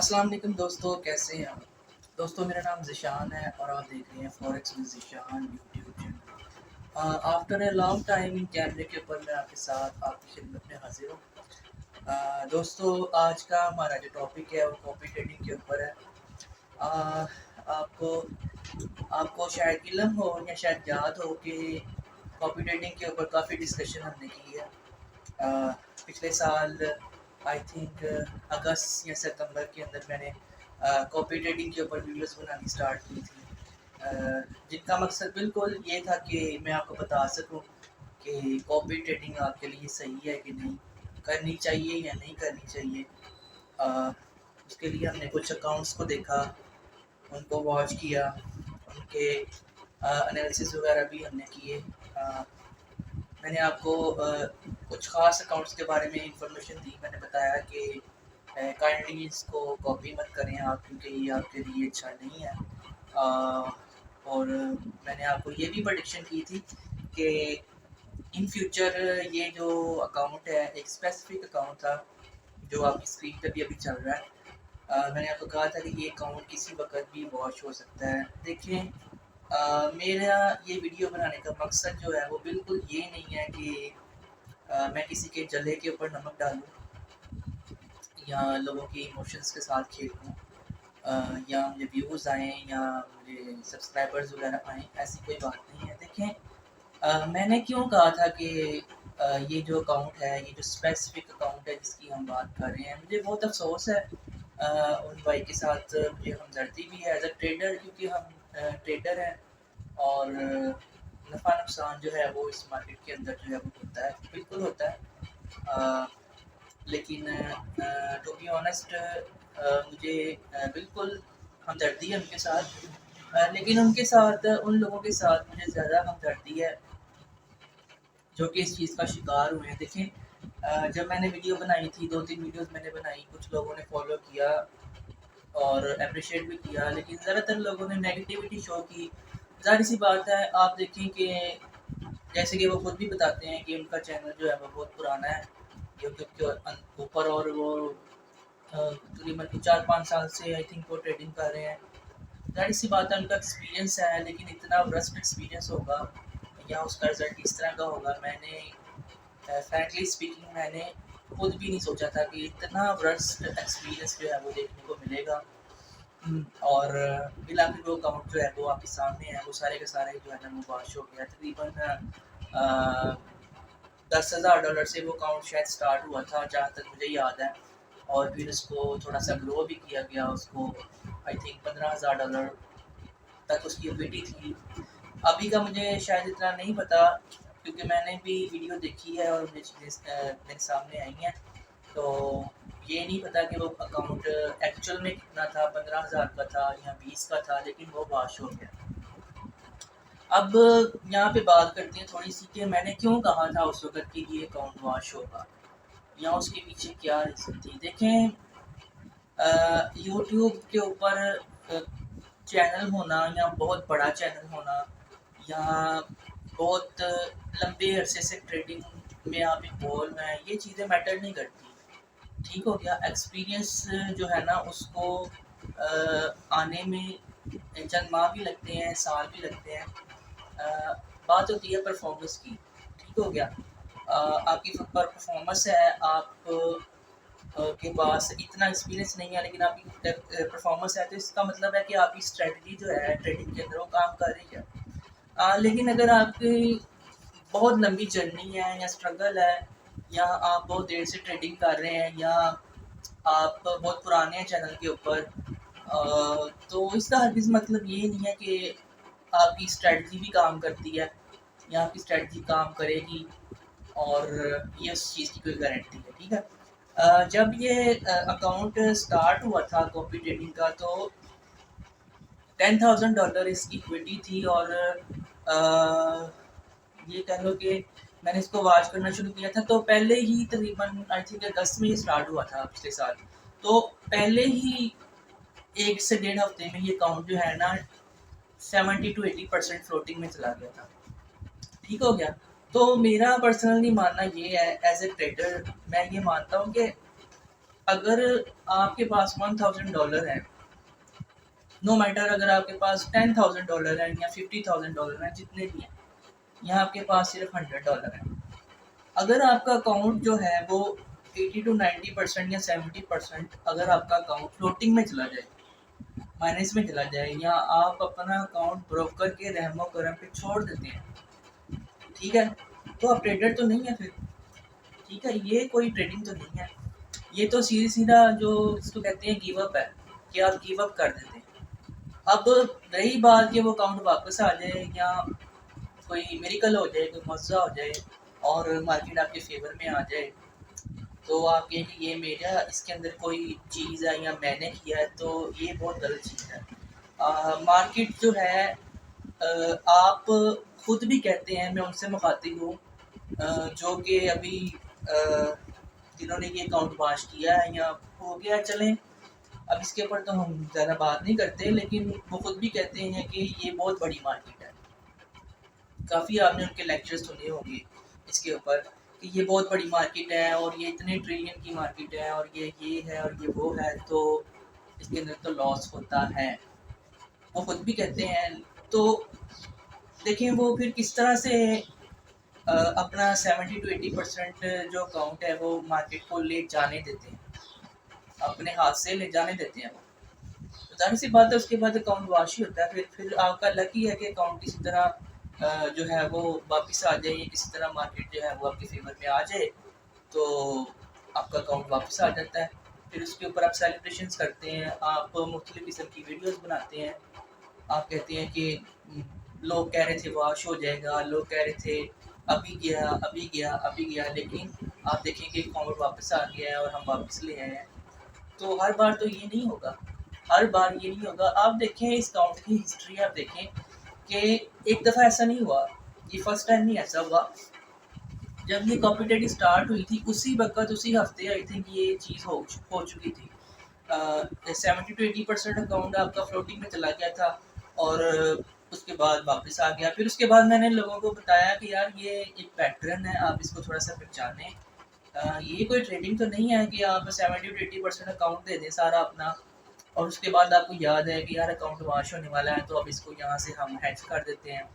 अस्सलाम वालेकुम दोस्तों, कैसे हैं आप? दोस्तों, मेरा नाम ज़िशान है और आप देख रहे हैं forex with Zeeshan YouTube channel. After a long time कैमरे के ऊपर मैं आपके साथ आपकी खिदमत में हाज़िर हूँ। दोस्तों, आज का हमारा जो टॉपिक है वो कॉपी ट्रेडिंग के ऊपर है। अ, आपको आपको शायद इल्म हो या शायद याद हो कि कॉपी ट्रेडिंग के ऊपर काफ़ी डिस्कशन हमने की है। अ, पिछले साल आई थिंक अगस्त या सितंबर के अंदर मैंने कॉपी ट्रेडिंग के ऊपर वीडियोस बनानी स्टार्ट की थी, जिनका मकसद बिल्कुल ये था कि मैं आपको बता सकूं कि कॉपी ट्रेडिंग आपके लिए सही है कि नहीं, करनी चाहिए या नहीं करनी चाहिए। अ, उसके लिए हमने कुछ अकाउंट्स को देखा, उनको वॉच किया, उनके एनालिसिस वगैरह भी हमने किए। मैंने आपको कुछ ख़ास अकाउंट्स के बारे में इंफॉर्मेशन दी। मैंने बताया कि काइंडली इसको कॉपी मत करें आप, क्योंकि ये आपके लिए अच्छा नहीं है। और मैंने आपको ये भी प्रेडिक्शन की थी कि इन फ्यूचर ये जो अकाउंट है एक स्पेसिफिक अकाउंट था जो आपकी स्क्रीन पे भी अभी चल रहा है। मैंने आपको कहा था कि ये अकाउंट किसी वक्त भी वॉश हो सकता है। देखें, मेरा ये वीडियो बनाने का मकसद जो है वो बिल्कुल ये नहीं है कि मैं किसी के जले के ऊपर नमक डालूँ या लोगों के इमोशंस के साथ खेलूँ, या मुझे व्यूज़ आएँ या मुझे सब्सक्राइबर्स वगैरह आएँ, ऐसी कोई बात नहीं है। देखें, मैंने क्यों कहा था कि ये जो अकाउंट है, ये जो स्पेसिफिक अकाउंट है जिसकी हम बात कर रहे हैं, मुझे बहुत अफ़सोस है उन भाई के साथ, मुझे हमदर्दी भी है एज़ अ ट्रेडर, क्योंकि हम ट्रेडर हैं और नफ़ा नुकसान जो है वो इस मार्केट के अंदर जो है वो होता है, बिल्कुल होता है। अ, लेकिन टू बी ऑनेस्ट मुझे बिल्कुल हमदर्दी है उनके साथ, लेकिन उनके साथ उन लोगों के साथ मुझे ज़्यादा हमदर्दी है जो कि इस चीज़ का शिकार हुए हैं। देखें, जब मैंने वीडियो बनाई थी, 2-3 वीडियोज़ मैंने बनाई, कुछ लोगों ने फॉलो किया और एप्रिशिएट भी किया, लेकिन ज़्यादातर लोगों ने नेगेटिविटी शो की। ज़ाहिर-सी बात है, आप देखें कि जैसे कि वो खुद भी बताते हैं कि उनका चैनल जो है वो बहुत पुराना है यूट्यूब के ऊपर, और वो तकरीबन 4-5 साल से आई थिंक वो ट्रेडिंग कर रहे हैं। ज़ाहिर-सी बात है, उनका एक्सपीरियंस है, लेकिन इतना वर्स्ट एक्सपीरियंस होगा या उसका रिज़ल्ट इस तरह का होगा, मैंने फ्रैंकली स्पीकिंग मैंने खुद भी नहीं सोचा था कि इतना वर्स्ट एक्सपीरियंस जो है वो देखने को मिलेगा। और फिलहाल वो अकाउंट जो है वो आपके सामने है, वो सारे के सारे जो है ना वो वॉश हो गया। तकरीबन $10,000 से वो अकाउंट शायद स्टार्ट हुआ था, जहाँ तक मुझे याद है, और फिर उसको थोड़ा सा ग्रो भी किया गया। उसको आई थिंक $15,000 तक उसकी इक्विटी थी। अभी का मुझे शायद इतना नहीं पता, क्योंकि मैंने भी वीडियो देखी है और मुझे चीज़ें मेरे सामने आई हैं, तो ये नहीं पता कि वो अकाउंट एक्चुअल में कितना था, 15,000 का था या 20 का था, लेकिन वो वॉश हो गया। अब यहाँ पे बात करते हैं थोड़ी सी कि मैंने क्यों कहा था उस वक़्त कि ये अकाउंट वॉश होगा या उसके पीछे क्या रीज़न थी। देखें, यूट्यूब के ऊपर चैनल होना या बहुत बड़ा चैनल होना या बहुत लंबे अरसे से ट्रेडिंग में आप इन्वॉल्व हैं, ये चीज़ें मैटर नहीं करती। ठीक हो गया, एक्सपीरियंस जो है ना उसको आने में चंद माह भी लगते हैं, साल भी लगते हैं। बात होती है परफॉर्मेंस की। ठीक हो गया, आपकी परफॉर्मेंस है, आप के पास इतना एक्सपीरियंस नहीं है, लेकिन आपकी परफॉर्मेंस है, तो इसका मतलब है कि आपकी स्ट्रेटजी जो है ट्रेडिंग के अंदर वो काम कर रही है। लेकिन अगर आपकी बहुत लंबी जर्नी है या स्ट्रगल है, या आप बहुत देर से ट्रेडिंग कर रहे हैं, या आप बहुत पुराने हैं चैनल के ऊपर, तो इसका हरगिज़ मतलब ये नहीं है कि आपकी स्ट्रेटजी भी काम करती है या आपकी स्ट्रेटजी काम करेगी, और ये उस चीज़ की कोई गारंटी है। ठीक है, जब ये अकाउंट स्टार्ट हुआ था कॉपी ट्रेडिंग का, तो $10,000 इसकी इक्विटी थी, और ये कह लो कि मैंने इसको वॉच करना शुरू किया था, तो पहले ही तकरीबन आई थिंक अगस्त में ये स्टार्ट हुआ था पिछले साल। तो पहले ही 1 से डेढ़ हफ्ते में ये अकाउंट जो है ना 70 टू 80% फ्लोटिंग में चला गया था। ठीक हो गया, तो मेरा पर्सनली मानना ये है, एज ए ट्रेडर मैं ये मानता हूँ कि अगर आपके पास $1000 है, नो मैटर अगर आपके पास $10,000 है या $50,000 है, जितने भी हैं, यहाँ आपके पास सिर्फ $100 है। अगर आपका अकाउंट जो है वो 80 to 90% या 70% अगर आपका अकाउंट फ्लोटिंग में चला जाए, माइनस में चला जाए, या आप अपना अकाउंट ब्रोकर के रहमो करम पे छोड़ देते हैं, ठीक है, तो आप ट्रेडर तो नहीं है फिर, ठीक है, ये कोई ट्रेडिंग तो नहीं है, ये तो सीधा सीधा जो इसको कहते हैं गिव अप है, कि आप गिव अप कर देते हैं। अब रही बात कि वो अकाउंट वापस आ जाए या कोई मेरिकल हो जाए, कोई मज़ा हो जाए और मार्केट आपके फेवर में आ जाए, तो आप कहें कि ये मेरा इसके अंदर कोई चीज़ है या मैंने किया है, तो ये बहुत गलत चीज़ है। मार्केट जो है, आप खुद भी कहते हैं, मैं उनसे मुखातिब हूँ जो कि अभी जिन्होंने ये अकाउंट लॉन्च किया है या हो गया, चलें अब इसके ऊपर तो हम ज़्यादा बात नहीं करते, लेकिन वो खुद भी कहते हैं कि ये बहुत बड़ी मार्केट है। काफ़ी आपने उनके लेक्चर्स सुने होंगे इसके ऊपर कि ये बहुत बड़ी मार्केट है और ये इतने ट्रिलियन की मार्केट है और ये है और ये वो है, तो इसके अंदर तो लॉस होता है, वो खुद भी कहते हैं। तो देखें वो फिर किस तरह से अपना 70 to 80% जो अकाउंट है वो मार्केट को ले जाने देते हैं, अपने हाथ से ले जाने देते हैं वो, तो जाहिर सी बात है उसके बाद अकाउंट वाश ही होता है। फिर आपका लकी है कि अकाउंट किसी तरह जो है वो वापस आ जाए, किसी तरह मार्केट जो है वो आपके फेवर में आ जाए, तो आपका अकाउंट वापस आ जाता है। फिर उसके ऊपर आप सेलिब्रेशंस करते हैं, आप मुख्तलिफ किस्म की वीडियोस बनाते हैं, आप कहते हैं कि लोग कह रहे थे वाश हो जाएगा, लोग कह रहे थे अभी गया अभी गया अभी गया, लेकिन आप देखें कि अकाउंट वापस आ गया है और हम वापस ले आए हैं। तो हर बार तो ये नहीं होगा, हर बार ये नहीं होगा। आप देखें इस अकाउंट की हिस्ट्री, आप देखें कि एक दफ़ा ऐसा नहीं हुआ, ये फर्स्ट टाइम नहीं ऐसा हुआ। जब ये कॉपी डेटिंग स्टार्ट हुई थी उसी वक्त उसी हफ्ते आई थिंक ये चीज़ हो चुकी थी। 70 to 80% अकाउंट आपका फ्लोटिंग में चला गया था और उसके बाद वापस आ गया। फिर उसके बाद मैंने लोगों को बताया कि यार ये एक पैटर्न है, आप इसको थोड़ा सा पहचानें। ये कोई ट्रेडिंग तो नहीं है कि आप 70 to 80% अकाउंट दे दें सारा अपना और उसके बाद आपको याद है कि यार अकाउंट वॉश होने वाला है, तो अब इसको यहाँ से हम हैच कर देते हैं,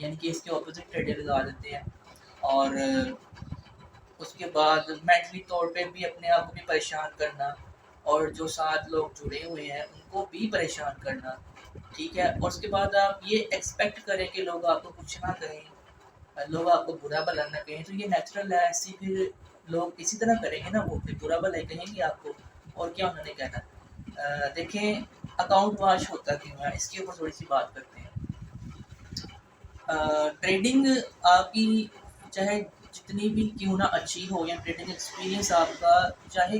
यानी कि इसके ऑपोजिट ट्रेडर लगा देते हैं, और उसके बाद मेंटली तौर पे भी अपने आप को भी परेशान करना और जो साथ लोग जुड़े हुए हैं उनको भी परेशान करना, ठीक है। और उसके बाद आप ये एक्सपेक्ट करें कि लोग आपको कुछ ना कहें, लोग आपको बुरा भला ना कहें, तो ये नेचुरल है। ऐसी फिर लोग इसी तरह करेंगे ना, वो फिर बुरा भला ही कहेंगे आपको, और क्या उन्होंने कहना। देखें अकाउंट वॉश होता क्यों है, इसके ऊपर थोड़ी सी बात करते हैं। ट्रेडिंग आपकी चाहे जितनी भी क्यों ना अच्छी हो, या ट्रेडिंग एक्सपीरियंस आपका चाहे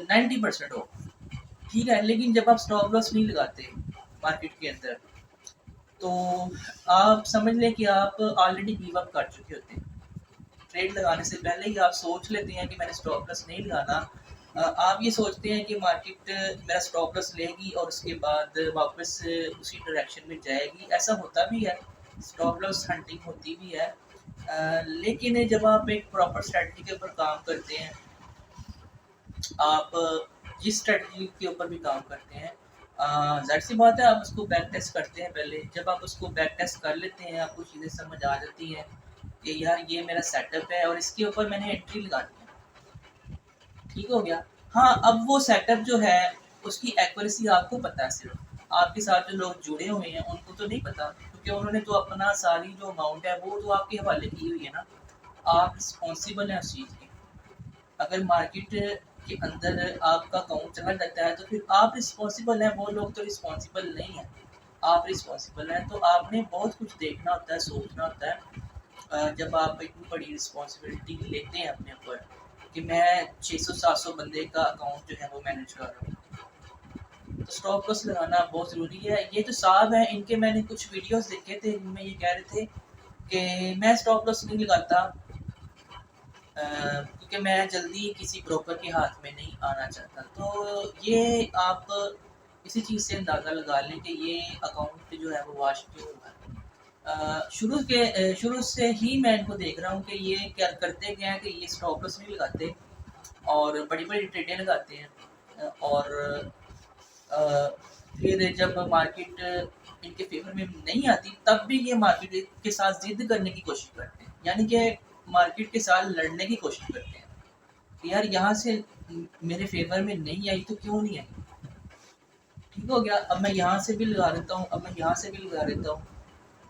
90% हो, ठीक है, लेकिन जब आप स्टॉप लॉस नहीं लगाते मार्केट के अंदर, तो आप समझ लें कि आप ऑलरेडी गिव अप कर चुके होते हैं। ट्रेड लगाने से पहले ही आप सोच लेते हैं कि मैंने स्टॉप लॉस नहीं लगाना। आप ये सोचते हैं कि मार्केट मेरा स्टॉप लॉस लेगी और उसके बाद वापस उसी डायरेक्शन में जाएगी, ऐसा होता भी है, स्टॉप लॉस हंटिंग होती भी है। लेकिन जब आप एक प्रॉपर स्ट्रेटजी के ऊपर काम करते हैं, आप जिस स्ट्रेटजी के ऊपर भी काम करते हैं, ज़ाहिर सी बात है आप उसको बैक टेस्ट करते हैं पहले। जब आप उसको बैक टेस्ट कर लेते हैं, आपको चीज़ें समझ आ जाती हैं कि यार ये मेरा सेटअप है और इसके ऊपर मैंने एंट्री लगानी है, ठीक हो गया। हाँ, अब वो सेटअप जो है उसकी एक्यूरेसी आपको पता है, सिर्फ आपके साथ जो लोग जुड़े हुए हैं उनको तो नहीं पता, क्योंकि उन्होंने तो अपना सारी जो अमाउंट है वो तो आपके हवाले की हुई है ना, आप रिस्पॉन्सिबल हैं उस चीज़ की। अगर मार्केट के अंदर आपका अकाउंट चला जाता है तो फिर आप रिस्पॉन्सिबल हैं, वो लोग तो रिस्पॉन्सिबल नहीं हैं, आप रिस्पॉन्सिबल हैं। तो आपने बहुत कुछ देखना होता है, सोचना होता है, जब आप इतनी बड़ी रिस्पॉन्सिबिलिटी लेते हैं अपने ऊपर कि मैं 600-700 बंदे का अकाउंट जो है वो मैनेज कर रहा हूँ, तो स्टॉप लॉस लगाना बहुत ज़रूरी है। ये जो साहब हैं इनके मैंने कुछ वीडियोस देखे थे जिनमें ये कह रहे थे कि मैं स्टॉप लॉस नहीं लगाता क्योंकि मैं जल्दी किसी ब्रोकर के हाथ में नहीं आना चाहता। तो ये आप इसी चीज़ से अंदाज़ा लगा लें कि ये अकाउंट जो है वो वॉश क्यों हुआ है। शुरू से ही मैं इनको देख रहा हूँ कि ये क्या करते क्या है कि ये स्टॉप लॉस नहीं लगाते और बड़ी बड़ी ट्रेडें लगाते हैं और फिर जब मार्केट इनके फेवर में नहीं आती तब भी ये मार्केट के साथ जिद करने की कोशिश करते हैं, यानी कि मार्केट के साथ लड़ने की कोशिश करते हैं कि यार यहाँ से मेरे फेवर में नहीं आई तो क्यों नहीं आई, ठीक हो गया, अब मैं यहाँ से भी लगा देता हूँ, अब मैं यहाँ से भी लगा देता हूँ,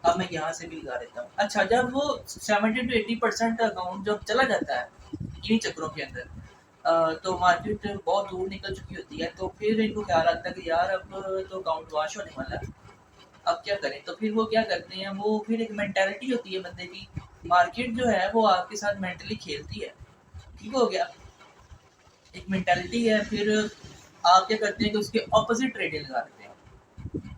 अब मैं यहाँ से भी लगा देता हूँ। अच्छा, जब वो 70 to 80% अकाउंट जब चला जाता है इन्हीं चक्रों के अंदर तो मार्केट बहुत दूर निकल चुकी होती है, तो फिर इनको ख्याल आता है कि यार अब तो अकाउंट वॉश होने वाला है, अब क्या करें। तो फिर वो क्या करते हैं, वो फिर एक मेंटालिटी होती है बंदे की, मार्केट जो है वो आपके साथ मेंटली खेलती है, ठीक हो गया, एक मेंटालिटी है। फिर आप क्या करते हैं कि उसके ऑपोजिट ट्रेडिंग लगा देते हैं,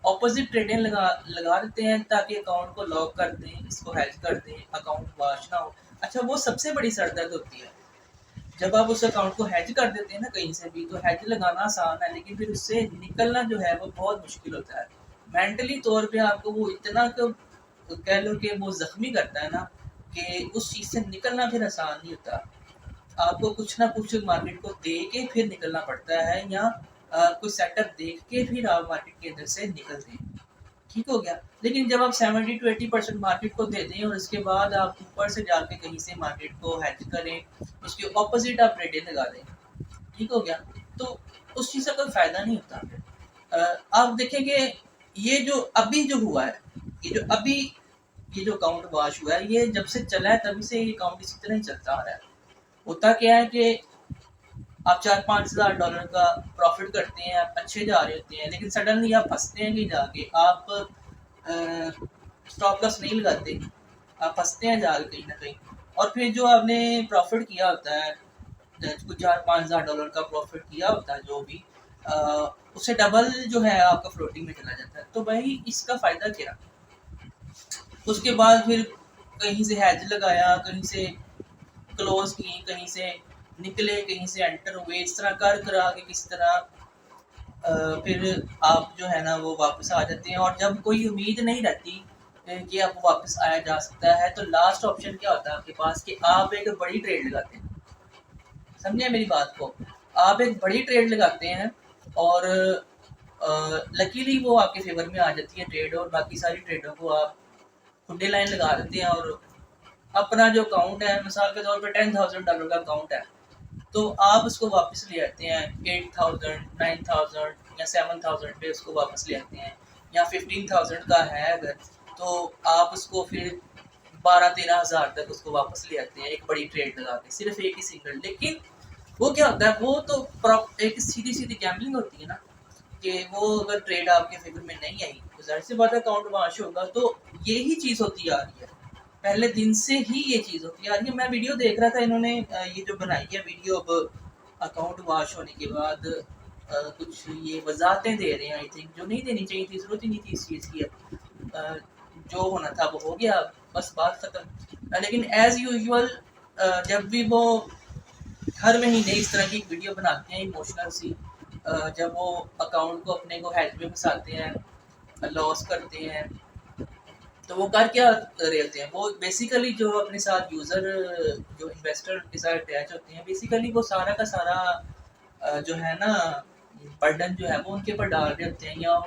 ऑपोजिट ट्रेडिंग लगा लगा देते हैं ताकि अकाउंट को लॉक कर दें, इसको हैज कर दें, अकाउंट वॉश ना हो। अच्छा, वो सबसे बड़ी सरदर्द होती है जब आप उस अकाउंट को हैज कर देते हैं ना कहीं से भी, तो हैज लगाना आसान है लेकिन फिर उससे निकलना जो है वो बहुत मुश्किल होता है। मेंटली तौर पे आपको वो इतना कह लो कि वो जख्मी करता है ना कि उस चीज़ से निकलना फिर आसान नहीं होता। आपको कुछ ना कुछ मार्केट को दे के फिर निकलना पड़ता है, या कुछ सेटअप देख के फिर आप मार्केट के अंदर से निकलते हैं, ठीक हो गया। लेकिन जब आप 70 to 80% मार्केट को दे दें और उसके बाद आप ऊपर से जाके कहीं से मार्केट को हैज करें, उसके ऑपोजिट आप ट्रेडिंग लगा दें, ठीक हो गया, तो उस चीज़ का कोई फ़ायदा नहीं होता। आप देखेंगे ये जो अभी जो हुआ है, ये जो अकाउंट वॉश हुआ है, ये जब से चला है तभी से ये अकाउंट इसी तरह ही चलता आ रहा है। होता क्या है कि आप 4-5 हज़ार डॉलर का प्रॉफिट करते हैं, आप अच्छे जा रहे होते हैं, लेकिन सडनली आप फंसते हैं कि जाके आप स्टॉप लॉस नहीं लगाते, आप फंसते हैं जाके कहीं ना कहीं, और फिर जो आपने प्रॉफिट किया होता है, कुछ 4-5 हज़ार डॉलर का प्रॉफिट किया होता है जो भी, उससे डबल जो है आपका फ्लोटिंग में चला जाता है। तो भाई इसका फ़ायदा क्या। उसके बाद फिर कहीं से हैज लगाया, कहीं से क्लोज किए, कहीं से निकले, कहीं से एंटर हुए, इस तरह कर करा के किस तरह फिर आप जो है ना वो वापस आ जाते हैं। और जब कोई उम्मीद नहीं रहती कि आप वापस आया जा सकता है, तो लास्ट ऑप्शन क्या होता है आपके पास कि आप एक बड़ी ट्रेड लगाते हैं। समझे मेरी बात को, आप एक बड़ी ट्रेड लगाते हैं और लकीली वो आपके फेवर में आ जाती है ट्रेड, और बाकी सारी ट्रेडों को आप खुले लाइन लगा देते हैं और अपना जो अकाउंट है, मिसाल के तौर पे $10,000 का अकाउंट है, तो आप उसको वापस ले आते हैं 8,000, 9,000 या 7,000 पे उसको वापस ले आते हैं, या 15,000 का है अगर, तो आप उसको फिर 12-13 हज़ार तक उसको वापस ले आते हैं एक बड़ी ट्रेड लगा के, सिर्फ एक ही सिंगल। लेकिन वो क्या होता है, वो तो एक सीधी सीधी गैम्बलिंग होती है ना, कि वो अगर ट्रेड आपके फेवर में नहीं आई तो जाहिर सी बात है अकाउंट वॉश होगा। तो यही चीज़ होती आ रही है, पहले दिन से ही ये चीज़ होती आ रही है। मैं वीडियो देख रहा था, इन्होंने ये जो बनाई है वीडियो अब अकाउंट वॉश होने के बाद कुछ ये वजाहतें दे रहे हैं, आई थिंक जो नहीं देनी चाहिए थी, ज़रूरत ही नहीं थी इस चीज़ की। जो होना था वो हो गया, बस बात ख़त्म। लेकिन एज़ यूजुअल जब भी वो हर महीने इस तरह की वीडियो बनाते हैं इमोशनल सी, जब वो अकाउंट को अपने को हैज में फंसाते हैं, लॉस करते हैं, तो वो कर क्या रहे होते हैं, वो बेसिकली जो अपने साथ यूज़र जो इन्वेस्टर के साथ अटैच होते हैं, बेसिकली वो सारा का सारा जो है ना बर्डन जो है वो उनके ऊपर डाल रहे होते हैं, या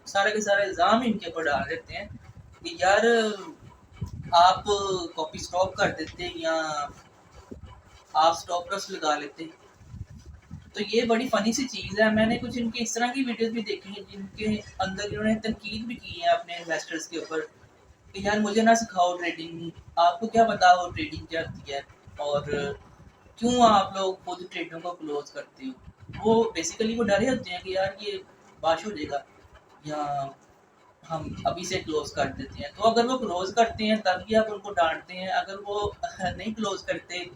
सारा के सारा इल्ज़ाम इनके ऊपर डाल देते हैं कि यार आप कॉपी स्टॉप कर देते या आप स्टॉप लॉस लगा लेते। तो ये बड़ी फ़नी सी चीज़ है। मैंने कुछ इनकी इस तरह की वीडियोस भी देखी हैं जिनके अंदर इन्होंने तनकीद भी की है अपने इन्वेस्टर्स के ऊपर कि यार मुझे ना सिखाओ ट्रेडिंग, आपको क्या पता वो ट्रेडिंग क्या होती है, और क्यों आप लोग खुद ट्रेडों को क्लोज करते हो। वो बेसिकली वो डरे होते हैं कि यार ये बाश हो जाएगा या हम अभी से क्लोज कर देते हैं। तो अगर वो क्लोज करते हैं तभी आप उनको डांटते हैं, अगर वो नहीं क्लोज करते,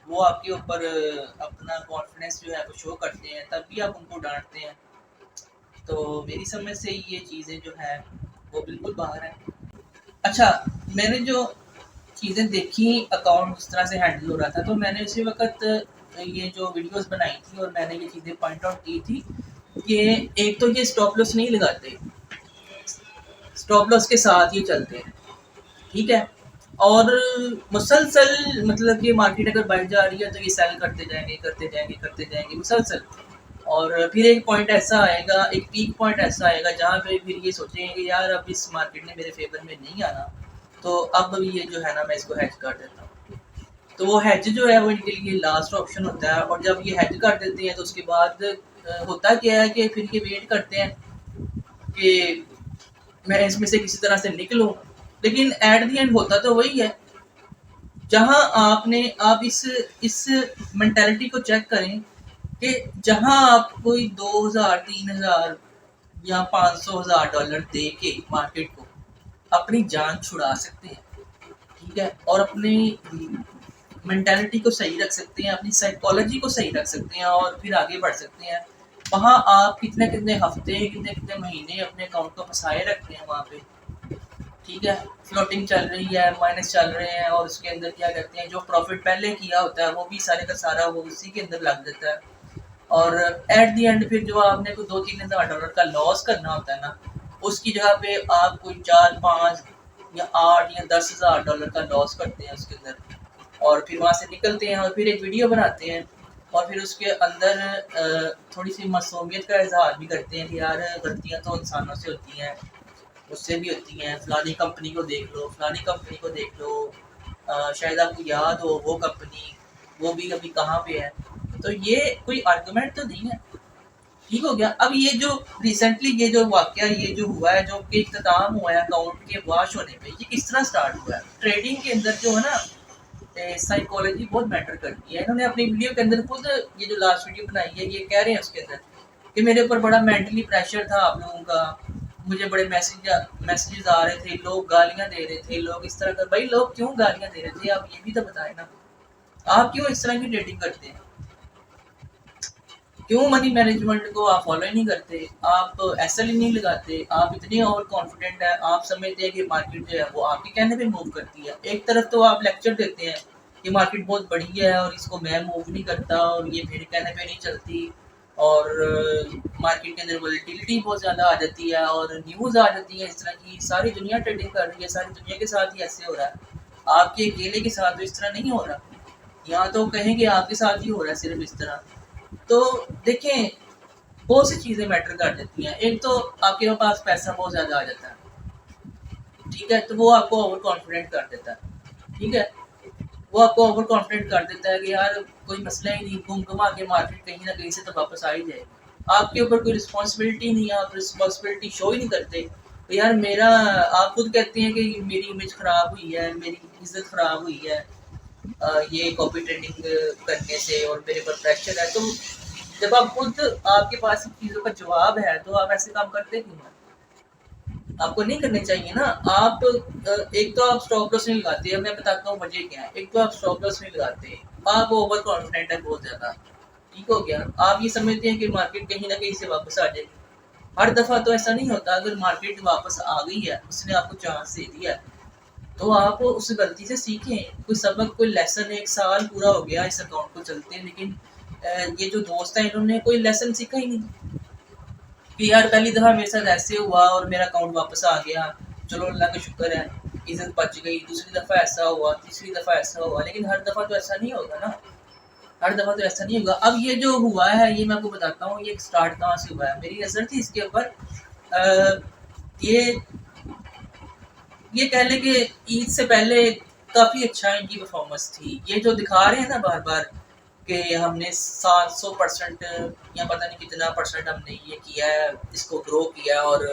वो आपके ऊपर अपना कॉन्फिडेंस जो है वो शो करते हैं, तब भी आप उनको डांटते हैं। तो मेरी समझ से ये चीज़ें जो है वो बिल्कुल बाहर हैं। अच्छा, मैंने जो चीज़ें देखी अकाउंट जिस तरह से हैंडल हो रहा था, तो मैंने उसी वक्त ये जो वीडियोस बनाई थी और मैंने ये चीज़ें पॉइंट आउट की थी कि एक तो ये स्टॉप लॉस नहीं लगाते, स्टॉप लॉस के साथ ये चलते हैं, ठीक है। और मुसलसल मतलब कि मार्केट अगर बढ़ जा रही है तो ये सेल करते जाएंगे करते जाएंगे करते जाएंगे मुसलसल। और फिर एक पॉइंट ऐसा आएगा, एक पीक पॉइंट ऐसा आएगा जहाँ पे फिर ये सोचेंगे कि यार अब इस मार्केट ने मेरे फेवर में नहीं आना, तो अब ये जो है ना मैं इसको हेज कर देता हूँ। तो वो हेज जो है वो इनके लिए लास्ट ऑप्शन होता है। और जब ये हेज कर देते हैं तो उसके बाद होता क्या है कि फिर ये वेट करते हैं कि मैं इसमें से किसी तरह से निकलूं। लेकिन एट द एंड होता तो वही है। जहां आप इस मेंटालिटी को चेक करें कि जहां आप कोई 2000 3000 या 500,000 डॉलर दे के मार्केट को अपनी जान छुड़ा सकते हैं, ठीक है, और अपनी मेंटालिटी को सही रख सकते हैं, अपनी साइकोलॉजी को सही रख सकते हैं और फिर आगे बढ़ सकते हैं। वहाँ आप कितने कितने हफ्ते कितने कितने महीने अपने अकाउंट को फंसाए रखते हैं वहाँ पे, ठीक है, फ्लोटिंग चल रही है, माइनस चल रहे हैं, और उसके अंदर क्या कहते हैं जो प्रॉफिट पहले किया होता है वो भी सारे का सारा वो उसी के अंदर लग जाता है। और एट दी एंड फिर जो आपने कोई 2-3 हज़ार डॉलर का लॉस करना होता है ना, उसकी जगह पे आप कोई 4 5 या 8 या 10 हज़ार डॉलर का लॉस करते हैं उसके अंदर। और फिर वहाँ से निकलते हैं और फिर एक वीडियो बनाते हैं और फिर उसके अंदर थोड़ी सी मासूमियत का इजहार भी करते हैं कि यार गलतियाँ तो इंसानों से होती हैं, उससे भी होती हैं, फलानी कंपनी को देख लो, फलानी कंपनी को देख लो, शायद आपको याद हो वो कंपनी, वो भी अभी कहाँ पे है। तो ये कोई आर्गुमेंट तो नहीं है, ठीक हो गया। अब ये जो रिसेंटली ये जो वाकया ये जो हुआ है, जो कि इख्तिताम हुआ है अकाउंट के वॉश होने पे, ये किस तरह स्टार्ट हुआ है। ट्रेडिंग के अंदर जो है ना साइकोलॉजी बहुत मैटर करती है। इन्होंने अपनी वीडियो के अंदर खुद ये जो लास्ट वीडियो बनाई है ये कह रहे हैं उसके अंदर कि मेरे ऊपर बड़ा मेंटली प्रेशर था आप लोगों का, मुझे बड़े मैसेजेस आ रहे थे, लोग गालियां दे रहे थे, लोग इस तरह का। भाई लोग क्यों गालियां दे रहे थे आप ये भी तो बताएं ना। आप क्यों इस तरह की ट्रेडिंग करते हैं, क्यों मनी मैनेजमेंट को आप फॉलो ही नहीं करते, आप एसएल ही नहीं लगाते, आप इतने ओवर कॉन्फिडेंट है, आप समझते हैं कि मार्केट जो है वो आपके कहने पे मूव करती है। एक तरफ तो आप लेक्चर देते हैं कि मार्केट बहुत बड़ी है और इसको मैं मूव नहीं करता और ये मेरे कहने पे नहीं चलती, और मार्केट के अंदर वोलेटिलिटी बहुत ज़्यादा आ जाती है और न्यूज़ आ जाती है इस तरह की, सारी दुनिया ट्रेडिंग कर रही है, सारी दुनिया के साथ ही ऐसे हो रहा है, आपके अकेले के साथ तो इस तरह नहीं हो रहा। यहाँ तो कहेंगे आपके साथ ही हो रहा है सिर्फ इस तरह। तो देखें बहुत सी चीज़ें मैटर कर देती हैं। एक तो आपके पास पैसा बहुत ज़्यादा आ जाता है, ठीक है, तो वो आपको ओवर कॉन्फिडेंट कर देता है, ठीक है, वो आपको ओवर कॉन्फिडेंट कर देता है कि यार कोई मसला ही नहीं, घूम घुमा के मार्केट कहीं ना कहीं से तो वापस आ ही जाएगी। आपके ऊपर कोई रिस्पॉन्सिबिलिटी नहीं है, आप रिस्पॉन्सिबिलिटी शो ही नहीं करते। तो यार मेरा, आप खुद कहते हैं कि मेरी इमेज ख़राब हुई है, मेरी इज्जत ख़राब हुई है ये कॉपी ट्रेडिंग करने से और मेरे पर प्रेशर है। तो जब आप खुद आपके पास इन चीज़ों का जवाब है तो आप ऐसे काम करते क्यों हैं? आपको नहीं करने चाहिए ना। आप एक तो आप स्टॉप लॉस नहीं लगाते हैं, मैं बताता हूँ वजह क्या है। एक तो आप स्टॉप लॉस नहीं लगाते, आप ओवर कॉन्फिडेंट है बहुत ज़्यादा, ठीक हो गया। आप ये समझते हैं कि मार्केट कहीं ना कहीं से वापस आ जाएगी। हर दफ़ा तो ऐसा नहीं होता। अगर मार्केट वापस आ गई है, उसने आपको चांस दे दिया है, तो आप उस गलती से सीखें, कोई सबक, कोई लेसन। 1 साल पूरा हो गया इस अकाउंट को चलते हैं, लेकिन ये जो दोस्त हैं इन्होंने कोई लेसन सीखा ही नहीं कि यार पहली दफ़ा मेरे साथ ऐसे हुआ और मेरा अकाउंट वापस आ गया, चलो अल्लाह का शुक्र है, इज्जत बच गई। दूसरी दफ़ा ऐसा हुआ, तीसरी दफ़ा ऐसा हुआ, लेकिन हर दफ़ा तो ऐसा नहीं होगा ना, हर दफ़ा तो ऐसा नहीं होगा। अब ये जो हुआ है ये मैं आपको बताता हूँ ये स्टार्ट कहाँ से हुआ है। मेरी नज़र थी इसके ऊपर, ये ये कह लें कि ईद से पहले काफ़ी अच्छा इनकी परफॉर्मेंस थी। ये जो दिखा रहे हैं ना बार बार कि हमने 700% या पता नहीं कितना परसेंट हमने ये किया है, इसको ग्रो किया और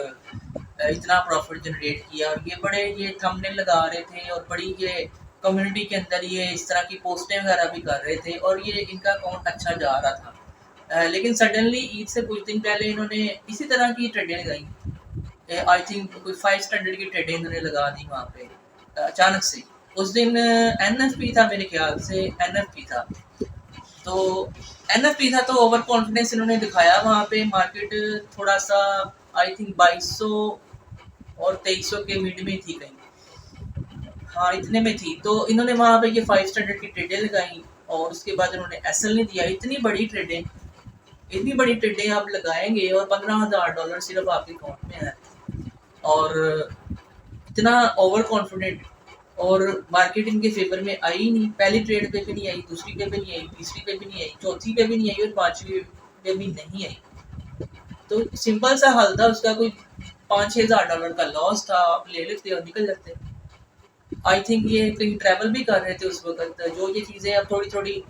इतना प्रॉफिट जनरेट किया, और ये बड़े ये थंबनेल लगा रहे थे और बड़ी ये कम्युनिटी के अंदर ये इस तरह की पोस्टें वगैरह भी कर रहे थे और ये इनका अकाउंट अच्छा जा रहा था। लेकिन सडनली ईद से कुछ दिन पहले इन्होंने इसी तरह की ट्रेडें लगाई। आई थिंक कोई 5 स्टैंडर्ड की ट्रेडें इन्होंने लगा दी वहाँ पे अचानक से। उस दिन एनएफपी था मेरे ख्याल से, एनएफपी था। तो एनएफपी था तो ओवर कॉन्फिडेंस इन्होंने दिखाया वहाँ पे। मार्केट थोड़ा सा आई थिंक 2200 और 2300 के मिड में थी कहीं, हाँ इतने में थी। तो इन्होंने वहाँ पे ये 5 स्टैंडर्ड की ट्रेडें लगाई और उसके बाद इन्होंने एसएल नहीं दिया। इतनी बड़ी ट्रेडें, इतनी बड़ी ट्रेडें आप लगाएंगे और $15,000 सिर्फ आपके अकाउंट में है, और इतना ओवर कॉन्फिडेंट। और मार्केट इनके फेवर में आई ही नहीं। पहली ट्रेड पे भी नहीं आई, दूसरी पे भी नहीं आई, तीसरी पे भी नहीं आई, चौथी पे भी नहीं आई और पांचवी पे भी नहीं आई। तो सिंपल सा हल था उसका, कोई 5-6 हज़ार डॉलर का लॉस था, आप ले लेते और निकल जाते। आई थिंक ये कहीं ट्रैवल भी कर रहे थे उस वक्त। जो ये चीज़ें अब थोड़ी थोड़ी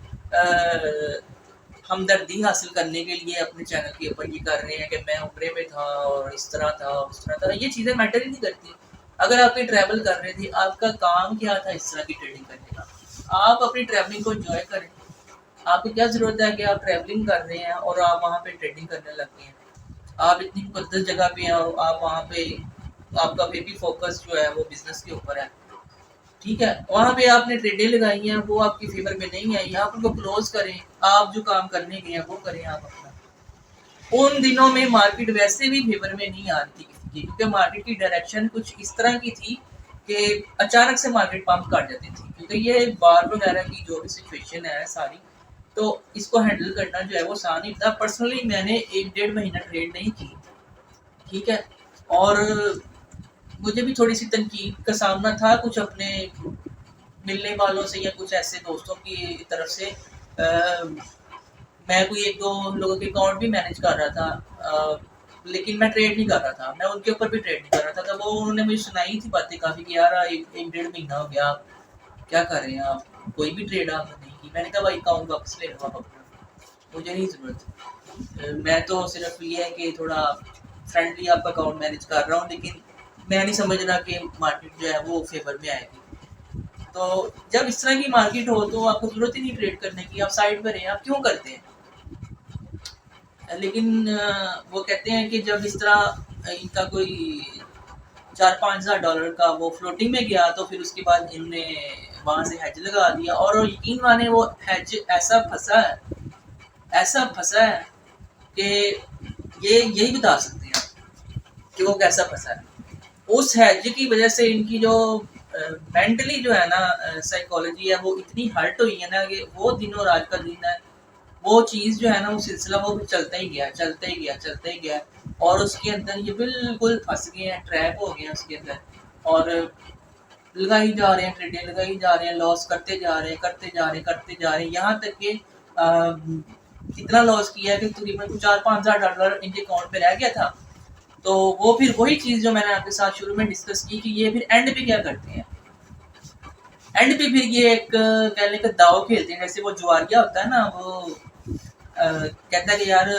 हमदर्दी हासिल करने के लिए अपने चैनल के ऊपर ये कर रहे हैं कि मैं उम्रे में था और इस तरह था उस तरह था, ये चीज़ें मैटर ही नहीं करती। अगर आप कहीं ट्रैवल कर रहे थे, आपका काम क्या था इस तरह की ट्रेडिंग करने का? आप अपनी ट्रैवलिंग को एंजॉय करें। आपको क्या ज़रूरत है कि आप ट्रैवलिंग कर रहे हैं और आप वहाँ पे ट्रेडिंग करने लग गए हैं? आप इतनी मुकद्दस जगह पे हैं और आप वहाँ पे, आपका फिर भी फोकस जो है वो बिजनेस के ऊपर है, ठीक है। वहाँ पे आपने ट्रेडें लगाई हैं, वो आपकी फेवर में नहीं आई, आप उनको क्लोज करें। आप जो काम करने गए हैं वो करें आप अपना। उन दिनों में मार्केट वैसे भी फेवर में नहीं आ रही थी किसी की, क्योंकि मार्केट की डायरेक्शन कुछ इस तरह की थी कि अचानक से मार्केट पंप कर जाती थी, क्योंकि ये बार वगैरह की जो भी सिचुएशन है सारी, तो इसको हैंडल करना जो है वो आसान नहीं था। पर्सनली मैंने 1-1.5 महीना ट्रेड नहीं की, ठीक है। और मुझे भी थोड़ी सी तनकीद का सामना था कुछ अपने मिलने वालों से या कुछ ऐसे दोस्तों की तरफ से। मैं कोई 1-2 लोगों के अकाउंट भी मैनेज कर रहा था, लेकिन मैं ट्रेड नहीं कर रहा था, मैं उनके ऊपर भी ट्रेड नहीं कर रहा था। तो वो उन्होंने मुझे सुनाई थी बातें काफ़ी कि यार 1-1.5 महीना हो गया, आप क्या कर रहे हैं, आप कोई भी ट्रेड आपने नहीं की। मैंने कहा भाई अकाउंट वापस ले लो आप अपना, मुझे नहीं ज़रूरत। मैं तो सिर्फ ये है कि थोड़ा फ्रेंडली आपका अकाउंट मैनेज कर रहा हूँ, लेकिन मैं नहीं समझ रहा कि मार्केट जो है वो फेवर में आएगी। तो जब इस तरह की मार्केट हो तो आपको जरूरत ही नहीं ट्रेड करने की, आप साइड पर हैं, आप क्यों करते हैं? लेकिन वो कहते हैं कि जब इस तरह इनका कोई 4-5 हज़ार डॉलर का वो फ्लोटिंग में गया, तो फिर उसके बाद इनने वहां से हेज लगा दिया। और यकीन माने वो हेज ऐसा फंसा है कि ये यही बता सकते हैं कि वो कैसा फंसा है। उस हैज की वजह से इनकी जो मेंटली जो है ना साइकोलॉजी है वो इतनी हर्ट हुई है ना कि वो दिन और आज का दिन है, वो चीज़ जो है ना वो सिलसिला वो चलता ही गया, चलता ही गया, चलता ही गया। और उसके अंदर ये बिल्कुल फंस गए हैं, ट्रैप हो गए हैं उसके अंदर। और लगाई जा रहे हैं, ट्रेडें लगाई जा रहे हैं, लॉस करते जा रहे हैं, करते जा रहे हैं, करते जा रहे हैं, यहाँ तक कि इतना लॉस किया है कि तकरीबन 4-5 हज़ार डॉलर इनके अकाउंट पे रह गया था। तो वो फिर वही चीज़ जो मैंने आपके साथ शुरू में डिस्कस की कि ये फिर एंड पे क्या करते हैं, एंड पे फिर ये एक कहने का दाव खेलते हैं। जैसे वो जुआरिया होता है ना, वो कहता है कि यार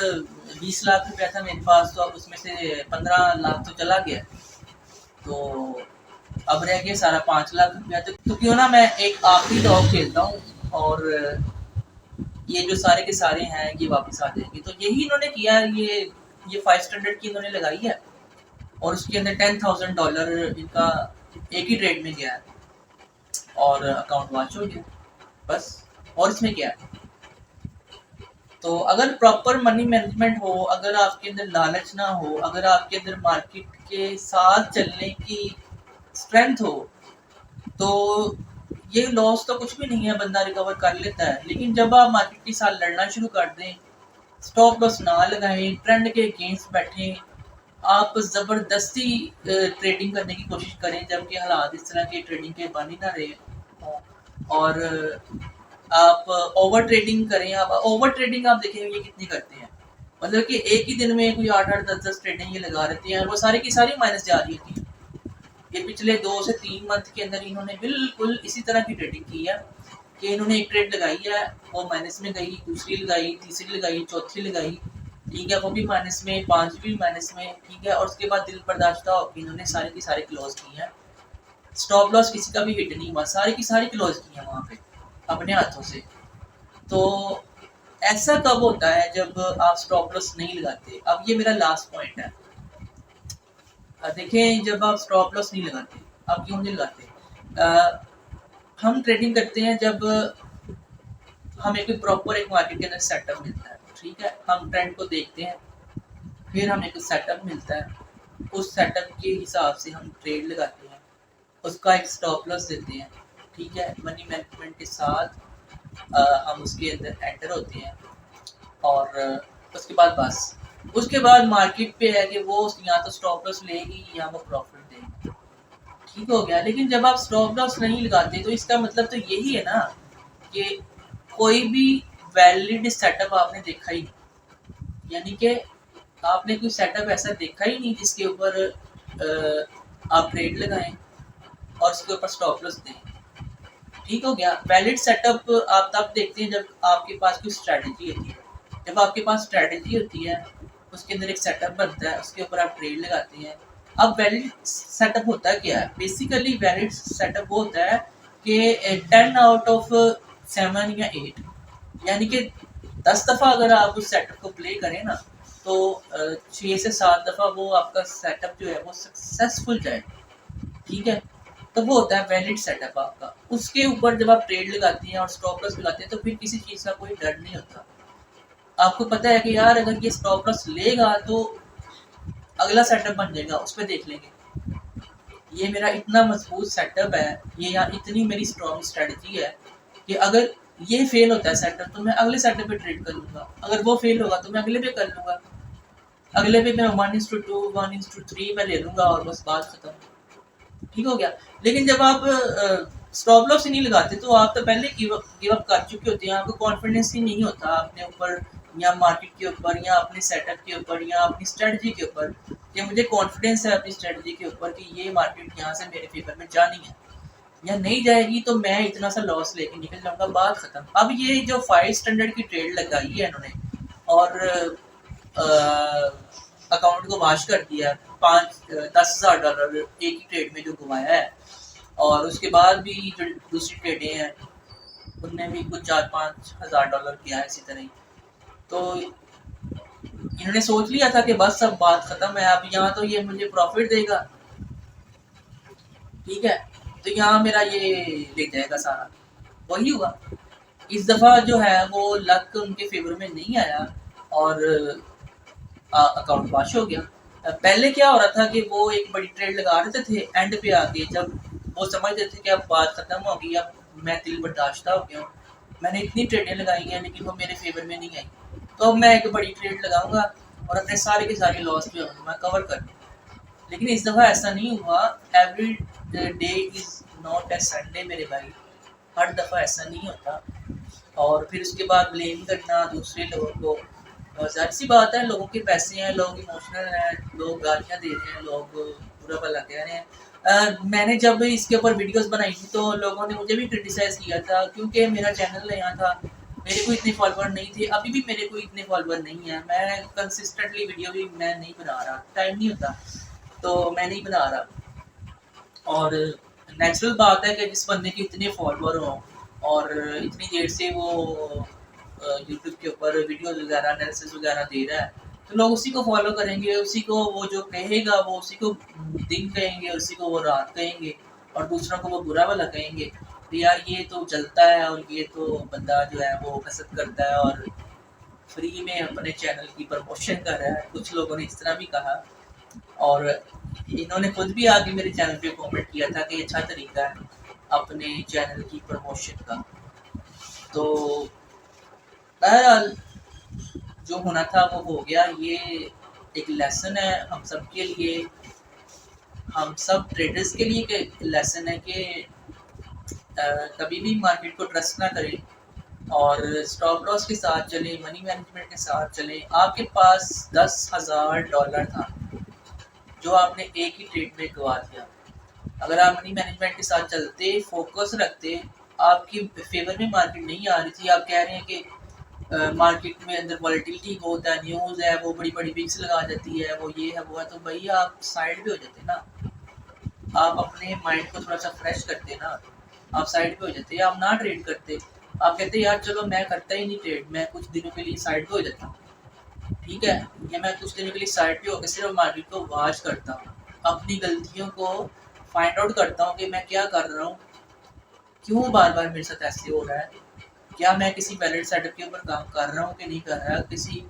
20 लाख रुपया था मेरे पास, तो अब उसमें से 15 लाख तो चला गया, तो अब रह गया सारा 5 लाख रुपया। तो क्यों ना मैं एक आखिरी दाव खेलता हूँ और ये जो सारे के सारे हैं ये वापस आ जाएंगे। तो यही इन्होंने किया। ये 5 स्टैंडर्ड की इन्होंने लगाई है और उसके अंदर $10,000 इनका एक ही ट्रेड में गया है और अकाउंट वॉच हो गया बस। और इसमें क्या है? तो अगर प्रॉपर मनी मैनेजमेंट हो, अगर आपके अंदर लालच ना हो, अगर आपके अंदर मार्केट के साथ चलने की स्ट्रेंथ हो, तो ये लॉस तो कुछ भी नहीं है, बंदा रिकवर कर लेता है। लेकिन जब आप मार्केट के साथ लड़ना शुरू कर दें, स्टॉप लॉस ना लगाएं, ट्रेंड के अगेंस्ट बैठें, आप ज़बरदस्ती ट्रेडिंग करने की कोशिश करें जबकि हालात इस तरह के ट्रेडिंग के बन ही ना रहे हों, और आप ओवर ट्रेडिंग करें। आप ओवर ट्रेडिंग आप देखें ये कितनी करते हैं, मतलब कि एक ही दिन में कोई 8-8, 10-10 ट्रेडिंग ये लगा रहती हैं और वो सारी की सारी माइनस जा रही होती है। ये पिछले 2 से 3 मंथ के अंदर इन्होंने बिल्कुल इसी तरह की ट्रेडिंग की है कि इन्होंने एक ट्रेड लगाई है, वो माइनस में गई, दूसरी लगाई, तीसरी लगाई, चौथी लगाई, ठीक है, वो भी माइनस में, 5वीं माइनस में, ठीक है। और उसके बाद दिल बर्दाश्त होकर इन्होंने सारे की सारे क्लोज की हैं। स्टॉप लॉस किसी का भी हिट नहीं हुआ, सारी की सारी क्लोज की है वहाँ पे अपने हाथों से। तो ऐसा कब होता है जब आप स्टॉप लॉस नहीं लगाते? अब ये मेरा लास्ट पॉइंट है। देखें, जब आप स्टॉप लॉस नहीं लगाते, आप क्यों नहीं लगाते? हम ट्रेडिंग करते हैं जब हमें कोई प्रॉपर एक मार्केट के अंदर सेटअप मिलता है, ठीक है। हम ट्रेंड को देखते हैं, फिर हमें कुछ सेटअप मिलता है, उस सेटअप के हिसाब से हम ट्रेड लगाते हैं, उसका एक स्टॉप लॉस देते हैं, ठीक है। मनी मैनेजमेंट के साथ हम उसके अंदर एंटर होते हैं और उसके बाद बस उसके बाद मार्केट पे है कि वो या तो स्टॉप लॉस लेगी या वो प्रॉफिट देगी, ठीक हो गया। लेकिन जब आप स्टॉप लॉस नहीं लगाते तो इसका मतलब तो यही है ना कि कोई भी वैलिड सेटअप आपने देखा ही नहीं, यानी कि आपने कोई सेटअप ऐसा देखा ही नहीं जिसके ऊपर आप ट्रेड लगाएं और उसके ऊपर स्टॉप लॉस दें। ठीक हो गया। वैलिड सेटअप आप तब देखते हैं जब आपके पास कोई स्ट्रैटेजी होती है। जब आपके पास स्ट्रैटेजी होती है, उसके अंदर एक सेटअप बनता है, उसके ऊपर आप ट्रेड लगाते हैं। अब वैलिड सेटअप होता है क्या है? बेसिकली वैलिड सेटअप वो होता है कि 10 आउट ऑफ 7 या 8, यानी कि 10 दफ़ा अगर आप उस सेटअप को प्ले करें ना, तो 6 से 7 दफ़ा वो आपका सेटअप जो है वो सक्सेसफुल जाए। ठीक है, तो वो होता है वैलिड सेटअप आपका। उसके ऊपर जब आप ट्रेड लगाती हैं और स्टॉप लॉस लगाते हैं तो फिर किसी चीज़ का कोई डर नहीं होता। आपको पता है कि यार अगर ये स्टॉप लॉस लेगा तो अगला सेटअप बन जाएगा, उस पर देख लेंगे। ये मेरा इतना मजबूत सेटअप है, ये या इतनी मेरी स्ट्रॉन्ग स्ट्रेटजी है कि अगर ये फेल होता है सेटअप तो मैं अगले सेटअप पे ट्रेड कर लूँगा, अगर वो फेल होगा तो मैं अगले पे कर लूँगा, अगले पे मैं 1:2 1:3 में ले लूँगा और बस बात खत्म। ठीक हो गया। लेकिन जब आप स्टॉप लॉस ही नहीं लगाते तो आप तो पहले गिव अप कर चुके होते हैं, आपको कॉन्फिडेंस ही नहीं होता अपने ऊपर या मार्केट के ऊपर या अपने सेटअप के ऊपर या अपनी स्ट्रेटजी के ऊपर कि मुझे कॉन्फिडेंस है अपनी स्ट्रेटजी के ऊपर कि ये मार्केट यहाँ से मेरे फेवर में जानी है या नहीं जाएगी तो मैं इतना सा लॉस लेके निकल जाऊंगा, बात खत्म। अब ये जो 5 स्टैंडर्ड की ट्रेड लगाई है इन्होंने और अकाउंट को वाश कर दिया, 10,000 डॉलर एक ही ट्रेड में जो घुमाया है, और उसके बाद भी जो दूसरी ट्रेडें हैं उनने भी कुछ 4-5 हज़ार डॉलर किया है इसी तरह ही। तो इन्होंने सोच लिया था कि बस अब बात खत्म है, अब यहाँ तो ये मुझे प्रॉफिट देगा, ठीक है, तो यहाँ मेरा ये ले जाएगा सारा। वही हुआ। इस दफ़ा जो है वो लक उनके फेवर में नहीं आया और अकाउंट वाश हो गया। पहले क्या हो रहा था कि वो एक बड़ी ट्रेड लगा देते थे, एंड पे आके जब वो समझते थे कि अब बात खत्म हो गई, अब मैं दिल बर्दाश्त हो गया हूँ, मैंने इतनी ट्रेडें लगाई हैं लेकिन वो मेरे फेवर में नहीं आई, तो अब मैं एक बड़ी ट्रेड लगाऊंगा और अपने सारे के सारे लॉस जो है मैं कवर कर लूँ। लेकिन इस दफ़ा ऐसा नहीं हुआ। Every day is not a Sunday मेरे भाई, हर दफ़ा ऐसा नहीं होता। और फिर उसके बाद ब्लेम करना दूसरे लोगों को, ज़ाहिर सी बात है, लोगों के पैसे हैं, लोग इमोशनल हैं, लोग गालियाँ दे रहे हैं, लोग बुरा भला कह रहे हैं। मैंने जब इसके ऊपर वीडियोस बनाई थी तो लोगों ने मुझे भी क्रिटिसाइज़ किया था क्योंकि मेरा चैनल नया था, मेरे को इतने फॉलोअर नहीं थे, अभी भी मेरे को इतने फॉलोअर नहीं है, मैं कंसिस्टेंटली वीडियो भी मैं नहीं बना रहा, टाइम नहीं होता तो मैं नहीं बना रहा। और नेचुरल बात है कि जिस बंदे के इतने फॉलोअर हों और इतनी देर से वो यूट्यूब के ऊपर वीडियो वगैरह एनालिसिस वगैरह दे रहा है तो लोग उसी को फॉलो करेंगे, उसी को वो जो कहेगा वो उसी को दिन कहेंगे, उसी को वो रात कहेंगे और दूसरों को वो बुरा भला कहेंगे कि यार ये तो चलता है और ये तो बंदा जो है वो कसरत करता है और फ्री में अपने चैनल की प्रमोशन कर रहा है। कुछ लोगों ने इस तरह भी कहा और इन्होंने खुद भी आगे मेरे चैनल पे कमेंट किया था कि अच्छा तरीका है अपने चैनल की प्रमोशन का। तो बहरहाल जो होना था वो हो गया। ये एक लेसन है हम सब के लिए, हम सब ट्रेडर्स के लिए एक लेसन है कि कभी भी मार्केट को ट्रस्ट ना करें और स्टॉप लॉस के साथ चलें, मनी मैनेजमेंट के साथ चलें। आपके पास 10,000 डॉलर था जो आपने एक ही ट्रेड में गवा दिया, अगर आप मनी मैनेजमेंट के साथ चलते, फोकस रखते, आपकी फेवर में मार्केट नहीं आ रही थी, आप कह रहे हैं कि मार्केट में अंदर वॉलेटिलिटी बहुत है, न्यूज़ है, वो बड़ी बड़ी विक्स लगा जाती है, वो ये है वो है, तो भैया आप साइड पे हो जाते ना, आप अपने माइंड को थोड़ा सा फ्रेश करते ना, आप साइड पे हो जाते, आप ना ट्रेड करते, आप कहते यार चलो मैं करता ही नहीं ट्रेड, मैं कुछ दिनों के लिए साइड पे हो जाता हूँ, ठीक है, या मैं कुछ दिनों के लिए साइड पे होकर सिर्फ मार्केट को वॉच करता हूँ, अपनी गलतियों को फाइंड आउट करता हूँ कि मैं क्या कर रहा हूँ, क्यों बार बार मेरे साथ ऐसे हो रहा है, क्या मैं किसी वैलिड सेटअप के ऊपर काम कर रहा हूँ कि नहीं कर रहा, किसी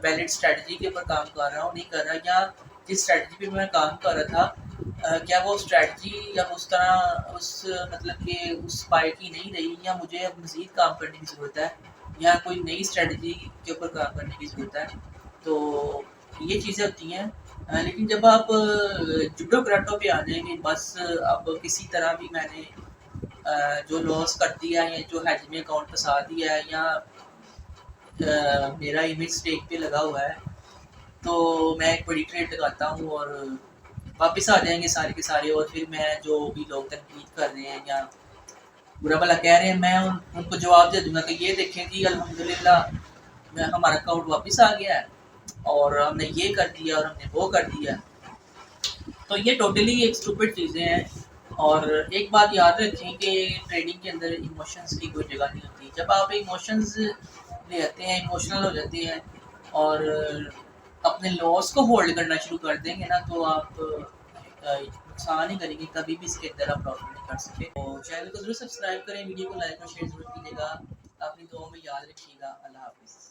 वैलिड स्ट्रेटजी के ऊपर काम कर रहा हूँ नहीं कर रहा, या जिस स्ट्रेटजी पे मैं काम कर रहा था क्या वो स्ट्रेटजी या उस तरह उस मतलब कि उस पाए की नहीं रही, या मुझे अब मज़ीद काम करने की ज़रूरत है या कोई नई स्ट्रेटजी के ऊपर काम करने की ज़रूरत है। तो ये चीज़ें होती हैं। लेकिन जब आप जुडो कराटो पे आ जाएंगे बस अब किसी तरह भी मैंने जो लॉस कर दिया है, जो हेज में अकाउंट फंसा दिया है, या मेरा इमेज स्टेक पे लगा हुआ है, तो मैं एक बड़ी ट्रेड लगाता हूँ और वापस आ जाएंगे सारे के सारे। और फिर मैं जो भी लोग तनकीद कर रहे हैं या बुरा भला कह रहे हैं, मैं उनको जवाब दे दूंगा कि ये देखें जी अल्हम्दुलिल्लाह हमारा अकाउंट वापस आ गया है और हमने ये कर दिया और हमने वो कर दिया। तो ये टोटली एक स्टूपिड चीज़ें हैं। और एक बात याद रखें कि ट्रेडिंग के अंदर इमोशंस की कोई जगह नहीं होती। जब आप इमोशंस ले आते हैं, इमोशनल हो जाते हैं और अपने लॉस को होल्ड करना शुरू कर देंगे ना, तो आप नुकसान ही करेंगे, कभी भी इसके अंदर आप प्रॉफिट नहीं कर सकते। तो चैनल को जरूर सब्सक्राइब करें, वीडियो को लाइक और शेयर जरूर कीजिएगा। अपनी दुआओं में याद रखिएगा। अल्लाह हाफिज़।